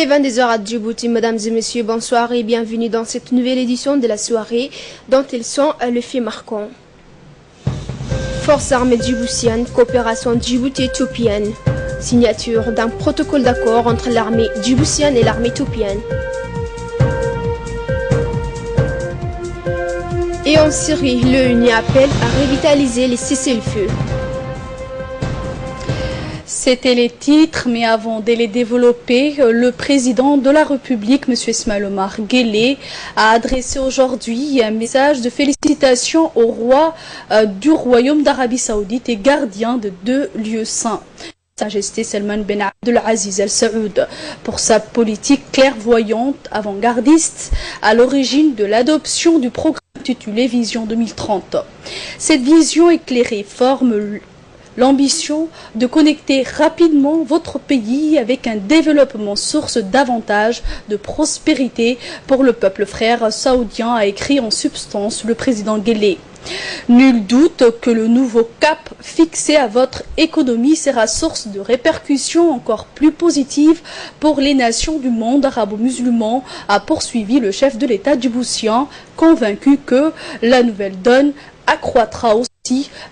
22 h à Djibouti, mesdames et messieurs, bonsoir et bienvenue dans cette nouvelle édition de la soirée dont ils sont le fait marquant. Forces armées djiboutiennes, coopération djibouti-éthiopienne, signature d'un protocole d'accord entre l'armée djiboutienne et l'armée éthiopienne. Et en Syrie, l'ONU appelle à revitaliser les cessez-le-feu. C'était les titres, mais avant de les développer, le président de la République, M. Ismaël Omar Guelleh, a adressé aujourd'hui un message de félicitations au roi du Royaume d'Arabie Saoudite et gardien de 2 lieux saints. Sa Majesté Salman bin Abdelaziz Al Saoud pour sa politique clairvoyante avant-gardiste à l'origine de l'adoption du programme intitulé Vision 2030. Cette vision éclairée forme l'ambition de connecter rapidement votre pays avec un développement source davantage de prospérité pour le peuple frère saoudien, a écrit en substance le président Guelleh. Nul doute que le nouveau cap fixé à votre économie sera source de répercussions encore plus positives pour les nations du monde arabo-musulman, a poursuivi le chef de l'État djiboutien, convaincu que la nouvelle donne accroîtra aussi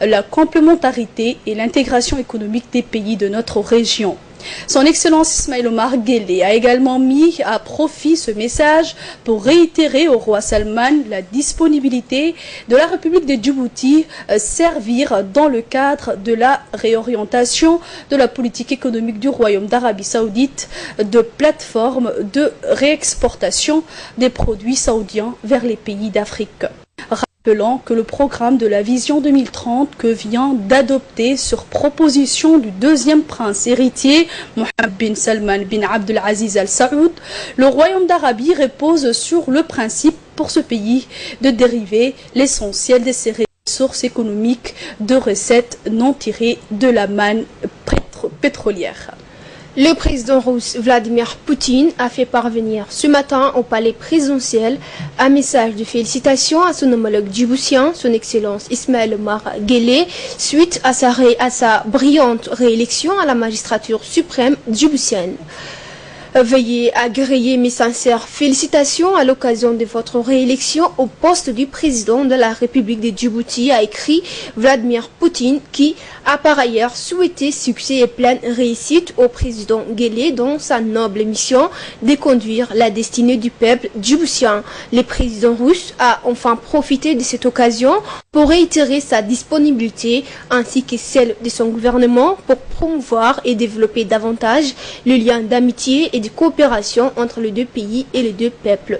la complémentarité et l'intégration économique des pays de notre région. Son Excellence Ismaël Omar Guelleh a également mis à profit ce message pour réitérer au roi Salman la disponibilité de la République de Djibouti servir dans le cadre de la réorientation de la politique économique du Royaume d'Arabie Saoudite de plateforme de réexportation des produits saoudiens vers les pays d'Afrique. Rappelant que le programme de la Vision 2030 que vient d'adopter sur proposition du deuxième prince héritier, Mohammed bin Salman bin Abdelaziz Al Saoud, le Royaume d'Arabie repose sur le principe pour ce pays de dériver l'essentiel de ses ressources économiques de recettes non tirées de la manne pétrolière. Le président russe Vladimir Poutine a fait parvenir ce matin au palais présidentiel un message de félicitations à son homologue djiboutien, son Excellence Ismaël Omar Guelleh, suite à sa brillante réélection à la magistrature suprême djiboutienne. Veuillez agréer mes sincères félicitations à l'occasion de votre réélection au poste du président de la République de Djibouti, a écrit Vladimir Poutine, qui a par ailleurs souhaité succès et pleine réussite au président Guelleh dans sa noble mission de conduire la destinée du peuple djiboutien. Le président russe a enfin profité de cette occasion pour réitérer sa disponibilité ainsi que celle de son gouvernement pour promouvoir et développer davantage le lien d'amitié et de coopération entre les deux pays et les deux peuples.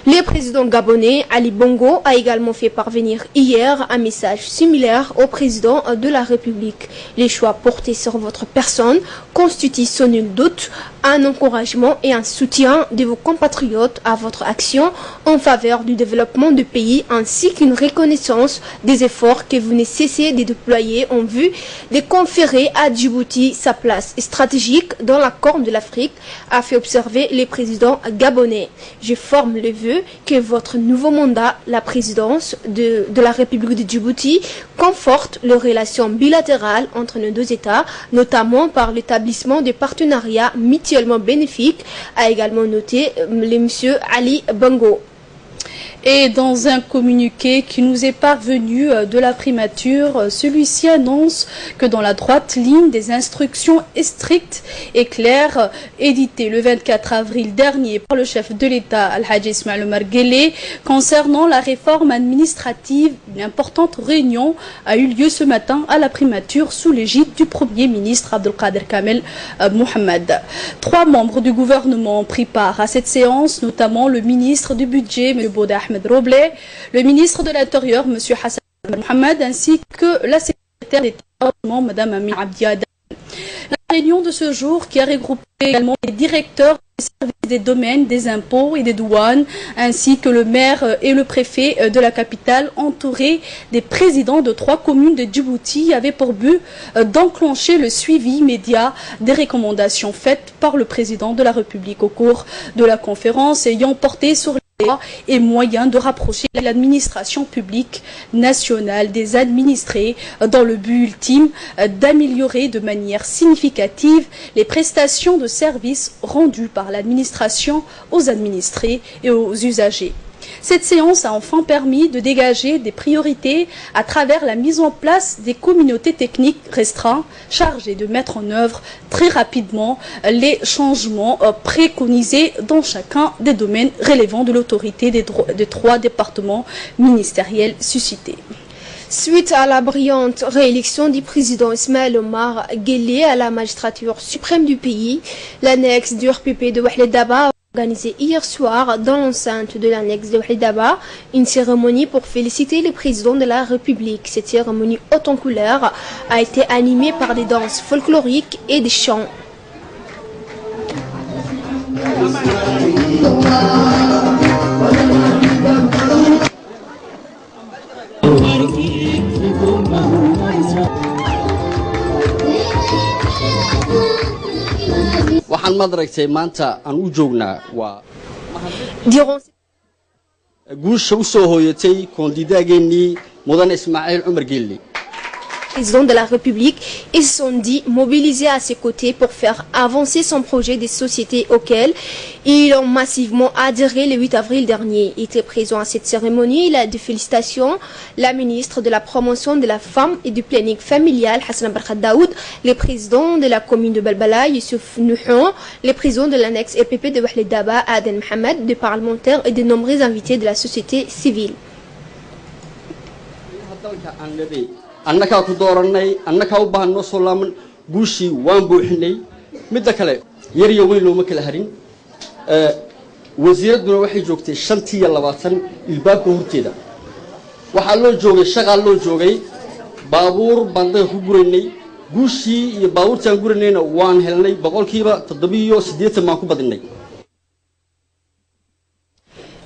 Le président gabonais Ali Bongo a également fait parvenir hier un message similaire au président de la République. Les choix portés sur votre personne constituent sans nul doute un encouragement et un soutien de vos compatriotes à votre action en faveur du développement du pays ainsi qu'une reconnaissance des efforts que vous ne cessez de déployer en vue de conférer à Djibouti sa place stratégique dans la Corne de l'Afrique, a fait observer le président gabonais. Je forme le vœu que votre nouveau mandat, la présidence de la République de Djibouti, conforte les relations bilatérales entre nos deux États, notamment par l'établissement de partenariats mutuellement bénéfiques, a également noté le monsieur Ali Bongo. Et dans un communiqué qui nous est parvenu de la primature, celui-ci annonce que dans la droite ligne des instructions strictes et claires éditées le 24 avril dernier par le chef de l'État Al-Hajj Ismaël Omar Guelleh concernant la réforme administrative, une importante réunion a eu lieu ce matin à la primature sous l'égide du Premier ministre Abdelkader Kamel Mohamed. 3 membres du gouvernement ont pris part à cette séance, notamment le ministre du Budget, M. Bouda Ahmed Robleh, le ministre de l'Intérieur, M. Hassan Mohamed, ainsi que la secrétaire d'État, Mme Amine Abdiada. La réunion de ce jour, qui a regroupé également les directeurs des services des domaines, des impôts et des douanes, ainsi que le maire et le préfet de la capitale, entourés des présidents de 3 communes de Djibouti, avait pour but d'enclencher le suivi immédiat des recommandations faites par le président de la République au cours de la conférence ayant porté sur et moyen de rapprocher l'administration publique nationale des administrés dans le but ultime d'améliorer de manière significative les prestations de services rendues par l'administration aux administrés et aux usagers. Cette séance a enfin permis de dégager des priorités à travers la mise en place des communautés techniques restreintes chargées de mettre en œuvre très rapidement les changements préconisés dans chacun des domaines relevant de l'autorité des trois départements ministériels suscités. Suite à la brillante réélection du président Ismaël Omar Guelleh à la magistrature suprême du pays, l'annexe du RPP de Ouahled Daba a organisé hier soir dans l'enceinte de l'annexe de Ouahled Daba une cérémonie pour féliciter le président de la République. Cette cérémonie haute en couleur a été animée par des danses folkloriques et des chants. waxaan madaragtay maanta aan u joognaa waa guusha u soo hooyatay koondidaageenii mudan Ismaaciil Cumar Geelle. Président de la République et se sont dit mobilisés à ses côtés pour faire avancer son projet des sociétés auxquelles ils ont massivement adhéré le 8 avril dernier. Il était présent à cette cérémonie. Il a des félicitations la ministre de la promotion de la femme et du planning familial Hassan Barkhat Daoud, le président de la commune de Balbala Youssouf Nouhon, le président de l'annexe EPP de Ouahled Daba Aden Mohamed, des parlementaires et de nombreux invités de la société civile. annaka ku dooranay annaka u baahno soo laaman guushi waan buuxinay midda kale yar iyo weyn looma kala harin wasiiraduna waxay joogtay 25 ilbaabka horteeda waxa loo joogay shaqal loo joogay baabuur banday ku guraynay guushi iyo baabuurtaan guranayna waan helnay boqolkiiba 780 maan ku badinay.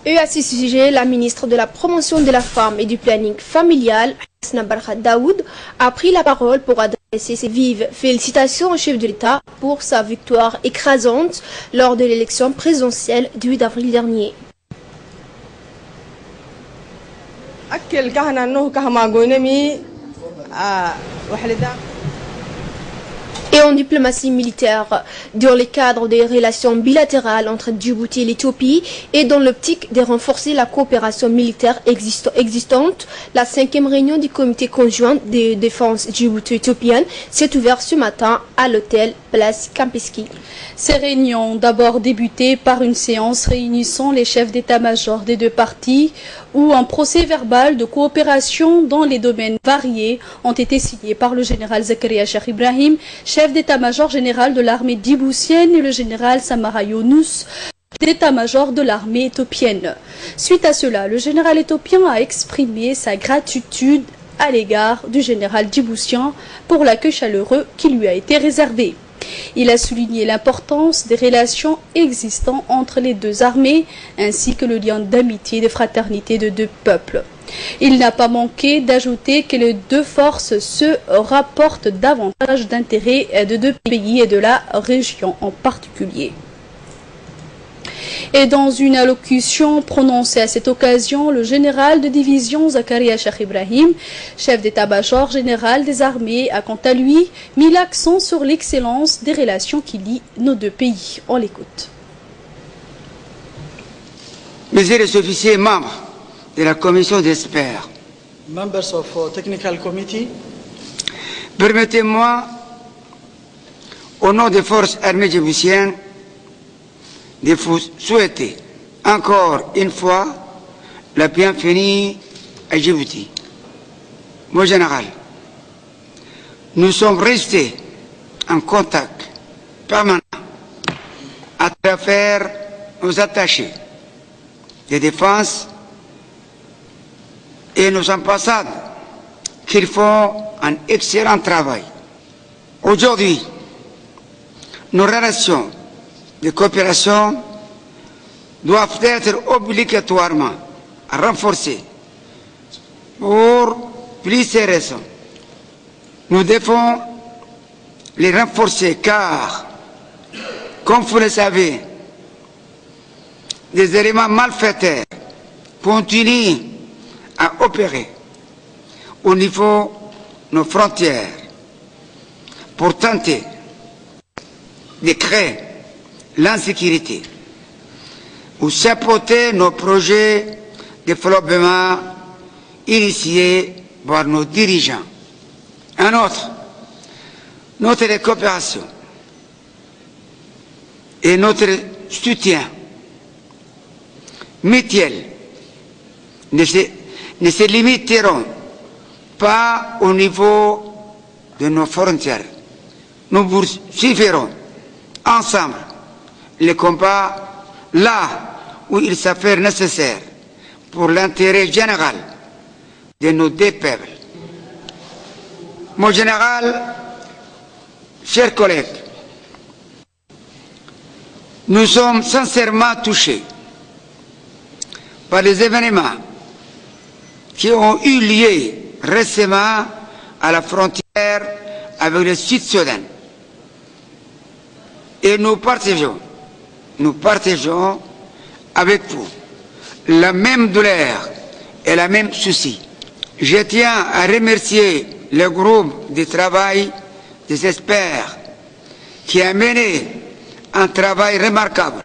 Et à ce sujet, la ministre de la promotion de la femme et du planning familial, Hassan Barkhat Daoud, a pris la parole pour adresser ses vives félicitations au chef de l'État pour sa victoire écrasante lors de l'élection présidentielle du 8 avril dernier. Et en diplomatie militaire, dans le cadre des relations bilatérales entre Djibouti et l'Éthiopie et dans l'optique de renforcer la coopération militaire existante, la 5e réunion du comité conjoint de défense djibouti-éthiopienne s'est ouverte ce matin à l'hôtel Place Campeski. Ces réunions ont d'abord débuté par une séance réunissant les chefs d'état-major des deux parties où un procès verbal de coopération dans les domaines variés ont été signés par le général Zakaria Cheikh Ibrahim, chef d'état-major général de l'armée djiboutienne, et le général Samara Younous, d'état-major de l'armée éthiopienne. Suite à cela, le général éthiopien a exprimé sa gratitude à l'égard du général djiboutien pour l'accueil chaleureux qui lui a été réservé. Il a souligné l'importance des relations existant entre les deux armées ainsi que le lien d'amitié et de fraternité de deux peuples. Il n'a pas manqué d'ajouter que les deux forces se rapportent davantage d'intérêts de deux pays et de la région en particulier. Et dans une allocution prononcée à cette occasion, le général de division Zakaria Cheikh Ibrahim, chef d'état-major général des armées, a quant à lui mis l'accent sur l'excellence des relations qui lient nos deux pays. On l'écoute. Messieurs les officiers membres de la commission d'experts, members of technical committee, permettez-moi, au nom des forces armées djiboutiennes, de vous souhaiter encore une fois la bienvenue à Djibouti. Mon général, nous sommes restés en contact permanent à travers nos attachés de défense et nos ambassades qui font un excellent travail. Aujourd'hui, nos relations de coopération doivent être obligatoirement renforcées. Pour plusieurs raisons, nous devons les renforcer car, comme vous le savez, des éléments malfaiteurs continuent à opérer au niveau de nos frontières pour tenter de créer l'insécurité ou saboter nos projets de développement initiés par nos dirigeants. Un autre, notre coopération et notre soutien mutuel ne se limiteront pas au niveau de nos frontières. Nous poursuivrons ensemble les combats là où il s'avère nécessaire pour l'intérêt général de nos deux peuples. Mon général, chers collègues, nous sommes sincèrement touchés par les événements qui ont eu lieu récemment à la frontière avec le Sud-Soudan. Et nous partageons avec vous la même douleur et la même souci. Je tiens à remercier le groupe de travail des experts qui a mené un travail remarquable.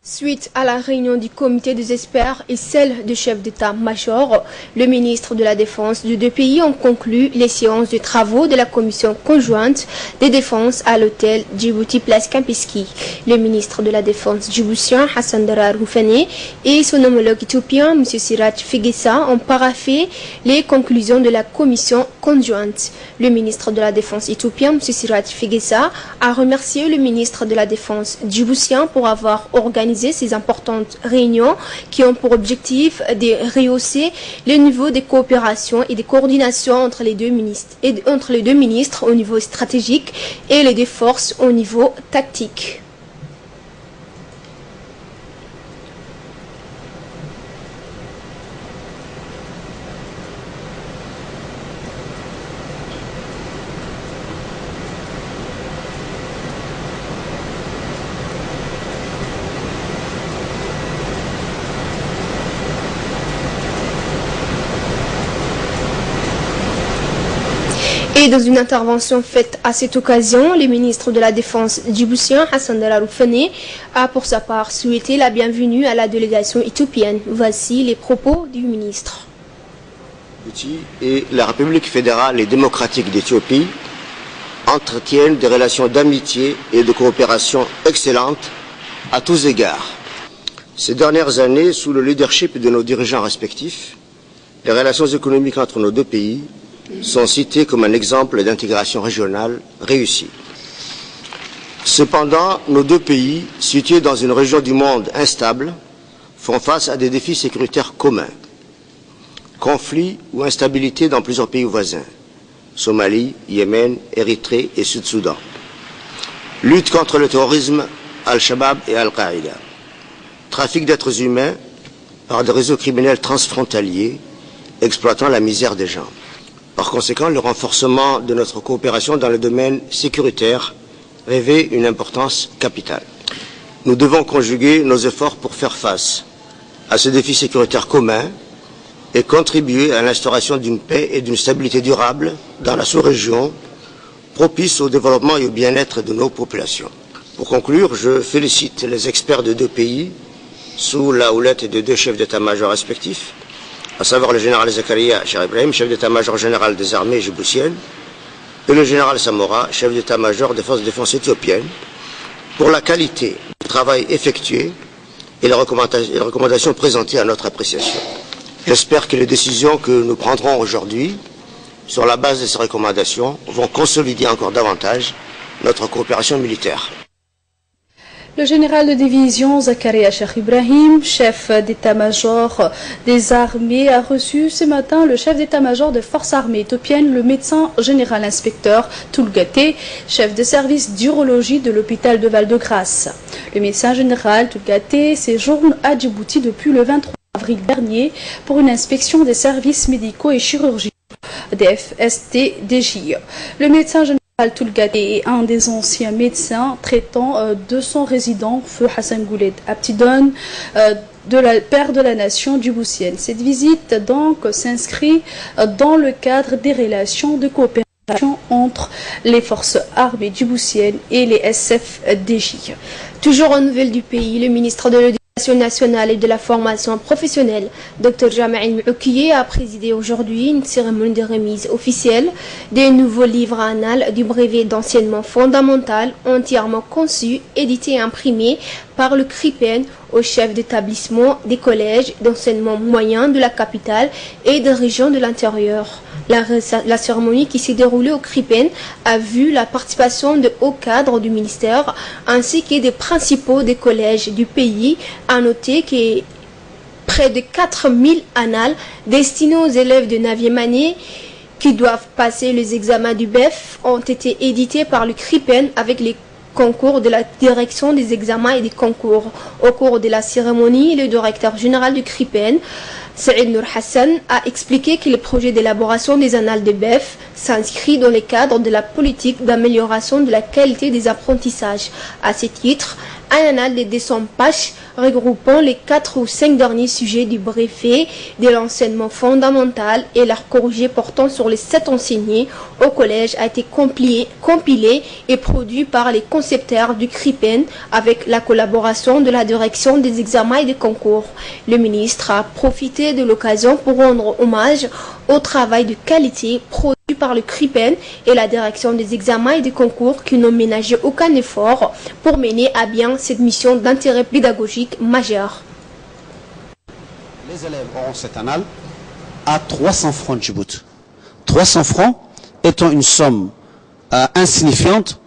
Suite à la réunion du comité des experts et celle du chef d'état-major, le ministre de la Défense des deux pays ont conclu les séances de travaux de la commission conjointe des défenses à l'hôtel Djibouti Place Kempinski. Le ministre de la Défense djiboutien Hassan Darar Houfane et son homologue éthiopien M. Siraj Fegesa ont paraphé les conclusions de la commission conjointe. Le ministre de la Défense éthiopien M. Siraj Fegesa a remercié le ministre de la Défense djiboutien pour avoir organisé ces importantes réunions qui ont pour objectif de rehausser le niveau de coopération et de coordination entre les deux ministres au niveau stratégique et les deux forces au niveau tactique. Et dans une intervention faite à cette occasion, le ministre de la Défense djiboutien Hassan Darar Houfane a pour sa part souhaité la bienvenue à la délégation éthiopienne. Voici les propos du ministre. Et la République fédérale et démocratique d'Éthiopie entretiennent des relations d'amitié et de coopération excellentes à tous égards. Ces dernières années, sous le leadership de nos dirigeants respectifs, les relations économiques entre nos deux pays sont cités comme un exemple d'intégration régionale réussie. Cependant, nos deux pays, situés dans une région du monde instable, font face à des défis sécuritaires communs. Conflits ou instabilité dans plusieurs pays voisins, Somalie, Yémen, Érythrée et Sud-Soudan. Lutte contre le terrorisme, Al-Shabaab et Al-Qaïda. Trafic d'êtres humains par des réseaux criminels transfrontaliers exploitant la misère des gens. Par conséquent, le renforcement de notre coopération dans le domaine sécuritaire revêt une importance capitale. Nous devons conjuguer nos efforts pour faire face à ce défi sécuritaire commun et contribuer à l'instauration d'une paix et d'une stabilité durable dans la sous-région, propice au développement et au bien-être de nos populations. Pour conclure, je félicite les experts de deux pays, sous la houlette de deux chefs d'état-major respectifs, à savoir le général Zakaria Cher Ibrahim, chef d'état-major général des armées djiboutiennes, et le général Samora, chef d'état-major des forces de défense éthiopiennes, pour la qualité du travail effectué et les recommandations présentées à notre appréciation. J'espère que les décisions que nous prendrons aujourd'hui, sur la base de ces recommandations, vont consolider encore davantage notre coopération militaire. Le général de division Zakaria Cher Ibrahim, chef d'état-major des armées, a reçu ce matin le chef d'état-major des forces armées éthiopiennes, le médecin général inspecteur Tulgate, chef de service d'urologie de l'hôpital de Val-de-Grâce. Le médecin général Tulgate séjourne à Djibouti depuis le 23 avril dernier pour une inspection des services médicaux et chirurgicaux des FST-DJ. Le médecin général Al-Toulgati est un des anciens médecins traitant de son résident, Feu Hassan Gouled Abtidon, père de la nation djiboutienne. Cette visite donc s'inscrit dans le cadre des relations de coopération entre les forces armées djiboutiennes et les SFDJ. Toujours en nouvelles du pays, le ministre de l'Éducation nationale et de la formation professionnelle, Dr Jamaï Moukiye, a présidé aujourd'hui une cérémonie de remise officielle des nouveaux livres annales du brevet d'enseignement fondamental entièrement conçu, édité et imprimé par le CRIPEN au chef d'établissement des collèges d'enseignement moyen de la capitale et des régions de l'intérieur. La cérémonie qui s'est déroulée au CRIPEN a vu la participation de hauts cadres du ministère ainsi que des principaux des collèges du pays. À noter que près de 4000 annales destinées aux élèves de 9e année qui doivent passer les examens du BEF ont été édités par le CRIPEN avec les concours de la direction des examens et des concours. Au cours de la cérémonie, le directeur général du CRIPEN, Saïd Nour Hassan, a expliqué que le projet d'élaboration des annales de BEF s'inscrit dans le cadre de la politique d'amélioration de la qualité des apprentissages. À ce titre, un annal de 200 pages regroupant les 4 ou 5 derniers sujets du brevet de l'enseignement fondamental et leurs corrigés portant sur les 7 enseignés au collège a été compilé et produit par les concepteurs du CRIPEN avec la collaboration de la direction des examens et des concours. Le ministre a profité de l'occasion pour rendre hommage au travail de qualité produit par le CRIPEN et la direction des examens et des concours qui n'ont ménagé aucun effort pour mener à bien cette mission d'intérêt pédagogique majeur. Les élèves auront cette annale à 300 francs de Djibouti. 300 francs étant une somme insignifiante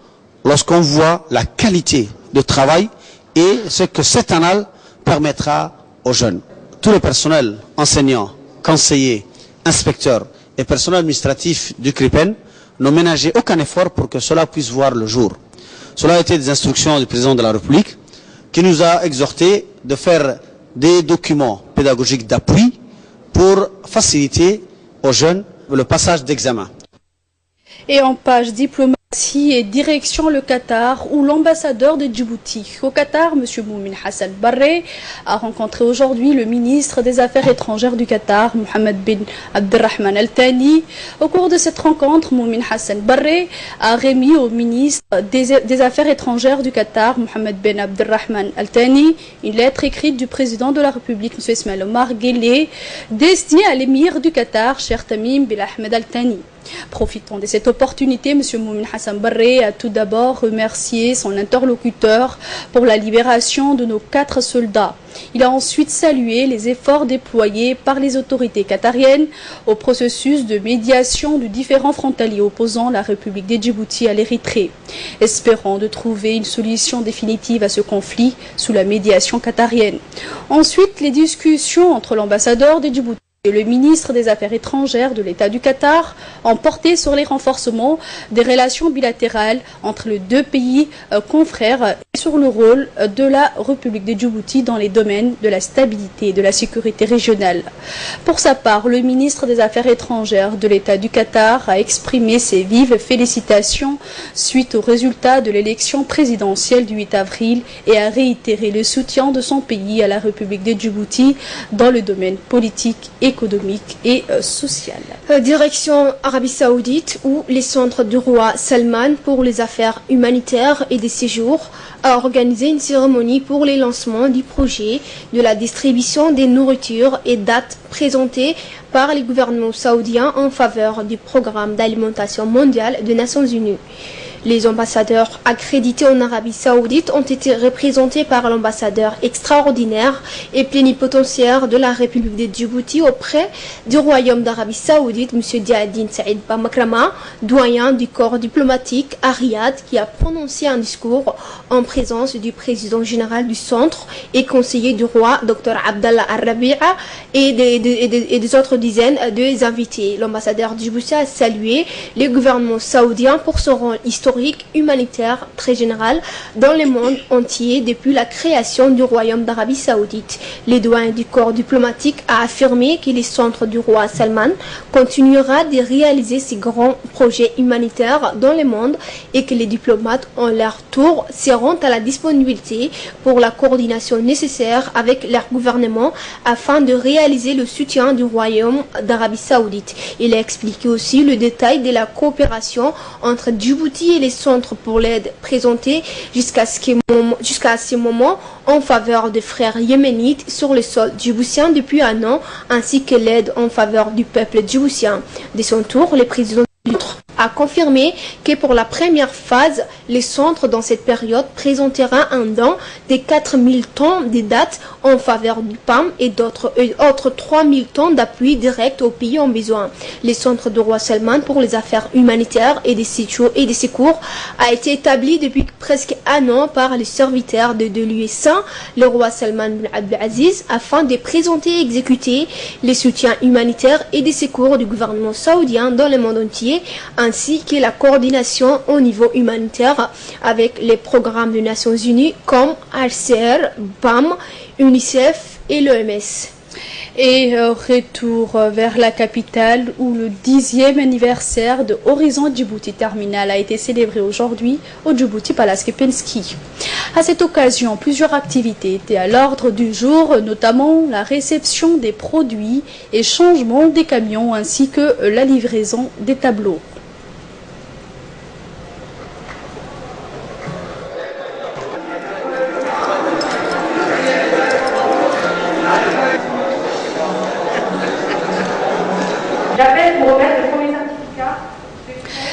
lorsqu'on voit la qualité de travail et ce que cette annale permettra aux jeunes. Tous les personnels, enseignants, conseillers, inspecteurs et personnel administratif du CRIPEN n'ont ménagé aucun effort pour que cela puisse voir le jour. Cela a été des instructions du président de la République qui nous a exhorté de faire des documents pédagogiques d'appui pour faciliter aux jeunes le passage d'examen. Et en page diplomatie et direction le Qatar, où l'ambassadeur de Djibouti au Qatar, M. Moumin Hassan Barre, a rencontré aujourd'hui le ministre des Affaires étrangères du Qatar, Mohamed bin Abdelrahman Al-Thani. Au cours de cette rencontre, Moumin Hassan Barre a remis au ministre des Affaires étrangères du Qatar, Mohamed bin Abdelrahman Al-Thani, une lettre écrite du président de la République, M. Ismaël Omar Guelleh, destinée à l'émir du Qatar, Cheikh Tamim bin Ahmed Al-Thani. Profitant de cette opportunité, M. Moumin Hassan Barre a tout d'abord remercié son interlocuteur pour la libération de nos 4 soldats. Il a ensuite salué les efforts déployés par les autorités qatariennes au processus de médiation de différents frontaliers opposant la République de Djibouti à l'Érythrée, espérant de trouver une solution définitive à ce conflit sous la médiation qatarienne. Ensuite, les discussions entre l'ambassadeur de Djibouti et le ministre des Affaires étrangères de l'État du Qatar ont porté sur les renforcements des relations bilatérales entre les deux pays confrères et sur le rôle de la République de Djibouti dans les domaines de la stabilité et de la sécurité régionale. Pour sa part, le ministre des Affaires étrangères de l'État du Qatar a exprimé ses vives félicitations suite aux résultats de l'élection présidentielle du 8 avril et a réitéré le soutien de son pays à la République de Djibouti dans le domaine politique, économique et social. Direction Arabie Saoudite, où les centres du roi Salman pour les affaires humanitaires et des séjours a organisé une cérémonie pour les lancements du projet de la distribution des nourritures et dates présentées par les gouvernements saoudiens en faveur du programme d'alimentation mondiale des Nations Unies. Les ambassadeurs accrédités en Arabie Saoudite ont été représentés par l'ambassadeur extraordinaire et plénipotentiaire de la République de Djibouti auprès du Royaume d'Arabie Saoudite, M. Diadine Saïd Bamakrama, doyen du corps diplomatique à Riyad, qui a prononcé un discours en présence du président général du centre et conseiller du roi, Dr Abdallah Al-Rabi'a, et des autres dizaines de invités. L'ambassadeur Djibouti a salué les gouvernements saoudiens pour son rôle historique historique, humanitaire, très général dans le monde entier depuis la création du Royaume d'Arabie Saoudite. Les doyens du corps diplomatique a affirmé que les centres du roi Salman continuera de réaliser ces grands projets humanitaires dans le monde et que les diplomates, en leur tour, seront à la disponibilité pour la coordination nécessaire avec leur gouvernement afin de réaliser le soutien du Royaume d'Arabie Saoudite. Il a expliqué aussi le détail de la coopération entre Djibouti et les centres pour l'aide présentée jusqu'à ce moment en faveur des frères yéménites sur le sol djiboutien depuis un an, ainsi que l'aide en faveur du peuple djiboutien. De son tour, le président a confirmé que pour la première phase, les centres dans cette période présentera un don de 4000 tonnes de dattes en faveur du PAM et d'autres 3000 tonnes d'appui direct aux pays en besoin. Les centres du roi Salman pour les affaires humanitaires et des secours a été établi depuis presque un an par les serviteurs de l'UE1, le roi Salman bin Abdelaziz, afin de présenter et exécuter les soutiens humanitaires et des secours du gouvernement saoudien dans le monde entier, ainsi que la coordination au niveau humanitaire avec les programmes des Nations Unies comme HCR, BAM, UNICEF et l'OMS. Et retour vers la capitale où le 10e anniversaire de Horizon Djibouti Terminal a été célébré aujourd'hui au Djibouti Palace Kempinski. À cette occasion, plusieurs activités étaient à l'ordre du jour, notamment la réception des produits et changement des camions ainsi que la livraison des tableaux.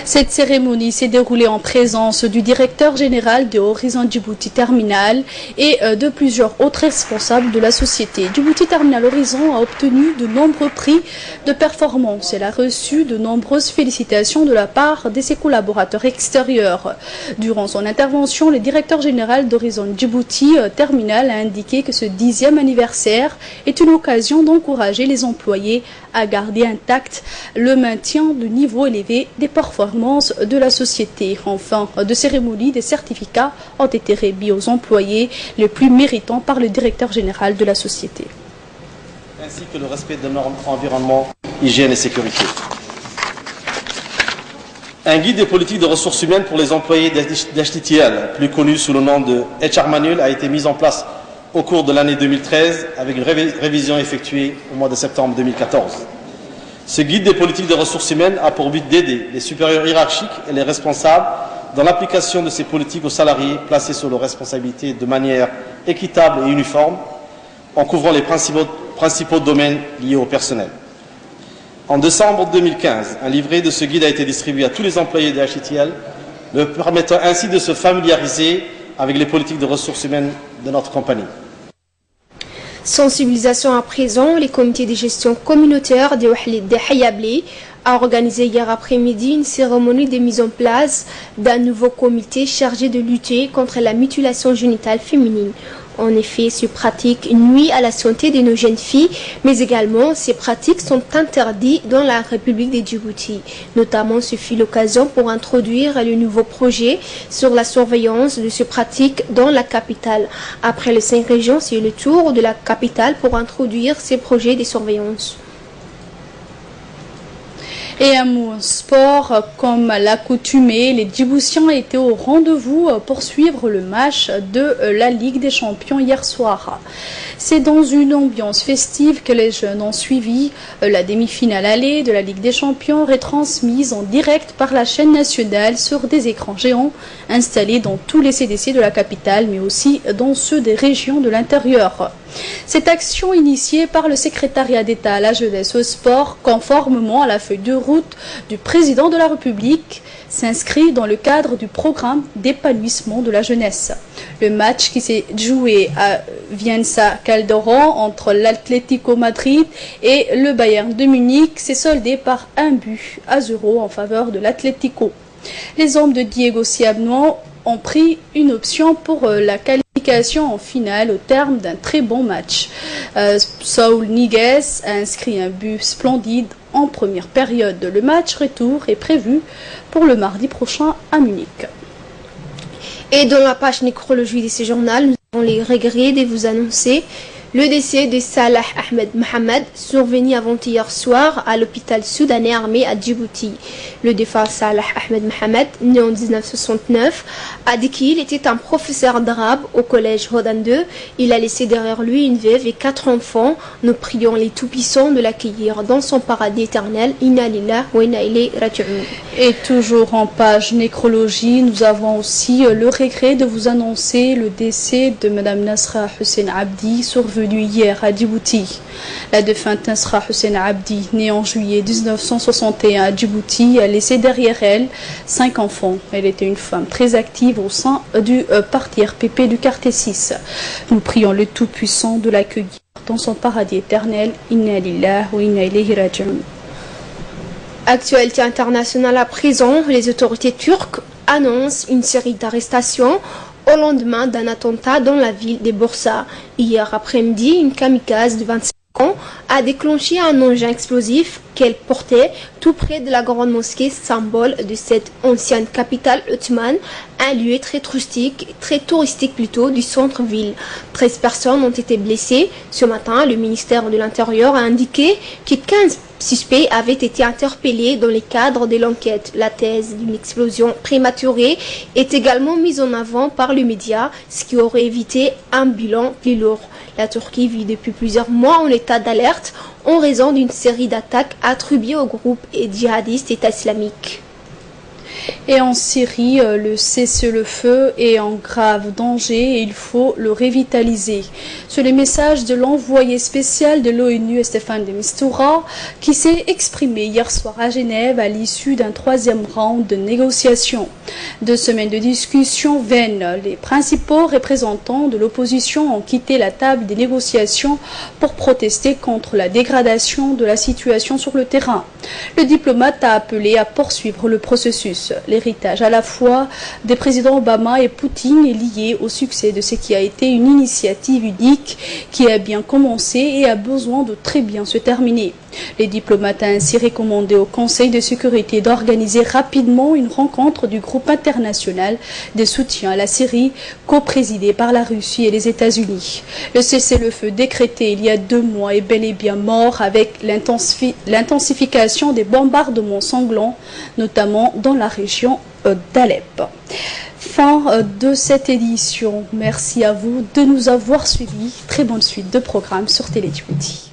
Cette cérémonie s'est déroulée en présence du directeur général de Horizon Djibouti Terminal et de plusieurs autres responsables de la société. Djibouti Terminal Horizon a obtenu de nombreux prix de performance. Elle a reçu de nombreuses félicitations de la part de ses collaborateurs extérieurs. Durant son intervention, le directeur général d'Horizon Djibouti Terminal a indiqué que ce 10e anniversaire est une occasion d'encourager les employés à garder intact le maintien du niveau élevé des performances de la société. En fin de cérémonie, des certificats ont été remis aux employés les plus méritants par le directeur général de la société. Ainsi que le respect des normes environnement, hygiène et sécurité. Un guide des politiques de ressources humaines pour les employés d'HTTL, plus connu sous le nom de HR Manual, a été mis en place au cours de l'année 2013 avec une révision effectuée au mois de septembre 2014. Ce guide des politiques de ressources humaines a pour but d'aider les supérieurs hiérarchiques et les responsables dans l'application de ces politiques aux salariés placés sous leur responsabilité de manière équitable et uniforme, en couvrant les principaux domaines liés au personnel. En décembre 2015, un livret de ce guide a été distribué à tous les employés de HTTL, leur permettant ainsi de se familiariser avec les politiques de ressources humaines de notre compagnie. Sensibilisation à présent, les comités de gestion communautaire de Hayablé a organisé hier après-midi une cérémonie de mise en place d'un nouveau comité chargé de lutter contre la mutilation génitale féminine. En effet, ces pratiques nuisent à la santé de nos jeunes filles, mais également ces pratiques sont interdites dans la République de Djibouti. Notamment, ce fut l'occasion pour introduire le nouveau projet sur la surveillance de ces pratiques dans la capitale. Après les 5 régions, c'est le tour de la capitale pour introduire ces projets de surveillance. Et un mot sport, comme l'accoutumée, les Djiboutiens étaient au rendez-vous pour suivre le match de la Ligue des Champions hier soir. C'est dans une ambiance festive que les jeunes ont suivi la demi-finale allée de la Ligue des Champions, retransmise en direct par la chaîne nationale sur des écrans géants installés dans tous les CDC de la capitale, mais aussi dans ceux des régions de l'intérieur. Cette action initiée par le secrétariat d'État à la jeunesse au sport, conformément à la feuille de route du président de la République, s'inscrit dans le cadre du programme d'épanouissement de la jeunesse. Le match qui s'est joué à Vicenza Calderón entre l'Atlético Madrid et le Bayern de Munich s'est soldé par 1-0 en faveur de l'Atlético. Les hommes de Diego Simeone ont pris une option pour la qualification en finale au terme d'un très bon match. Saul Niguez a inscrit un but splendide en première période. Le match retour est prévu pour le mardi prochain à Munich. Et dans la page nécrologie de ce journal, nous avons les regrets de vous annoncer le décès de Salah Ahmed Mohamed, survenu avant-hier soir à l'hôpital soudanais armé à Djibouti. Le défunt Salah Ahmed Mohamed, né en 1969, a dit qu'il était un professeur d'arabe au collège Hodan II. Il a laissé derrière lui une veuve et 4 enfants. Nous prions les Tout-Puissants de l'accueillir dans son paradis éternel. Inna lillah wa inna ilayhi raji'un. Et toujours en page nécrologie, nous avons aussi le regret de vous annoncer le décès de Mme Nasra Hussein Abdi, survenue hier à Djibouti. La défunte Nasra Hussein Abdi, née en juillet 1961 à Djibouti, a laissé derrière elle 5 enfants. Elle était une femme très active au sein du parti RPP du quartier 6. Nous prions le Tout-Puissant de l'accueillir dans son paradis éternel. Inna lillah wa inna ilayhi raji'un. Actualité internationale à présent, les autorités turques annoncent une série d'arrestations au lendemain d'un attentat dans la ville de Bursa. Hier après-midi, une kamikaze de 25 ans a déclenché un engin explosif qu'elle portait tout près de la grande mosquée, symbole de cette ancienne capitale ottomane, un lieu très touristique du centre-ville. 13 personnes ont été blessées. Ce matin, le ministère de l'Intérieur a indiqué que 15 suspects avaient été interpellés dans le cadre de l'enquête. La thèse d'une explosion prématurée est également mise en avant par les médias, ce qui aurait évité un bilan plus lourd. La Turquie vit depuis plusieurs mois en état d'alerte en raison d'une série d'attaques attribuées au groupe djihadiste État islamique. Et en Syrie, le cessez-le-feu est en grave danger et il faut le revitaliser. C'est le message de l'envoyé spécial de l'ONU, Staffan de Mistura, qui s'est exprimé hier soir à Genève à l'issue d'un 3e round de négociations. 2 semaines de discussions vaines. Les principaux représentants de l'opposition ont quitté la table des négociations pour protester contre la dégradation de la situation sur le terrain. Le diplomate a appelé à poursuivre le processus. L'héritage à la fois des présidents Obama et Poutine est lié au succès de ce qui a été une initiative unique qui a bien commencé et a besoin de très bien se terminer. Les diplomates ont ainsi recommandé au Conseil de sécurité d'organiser rapidement une rencontre du groupe international de soutien à la Syrie, co-présidé par la Russie et les États-Unis. Le cessez-le-feu décrété il y a 2 mois est bel et bien mort avec l'intensification des bombardements sanglants, notamment dans la région d'Alep. Fin de cette édition. Merci à vous de nous avoir suivis. Très bonne suite de programmes sur Télé Djibouti.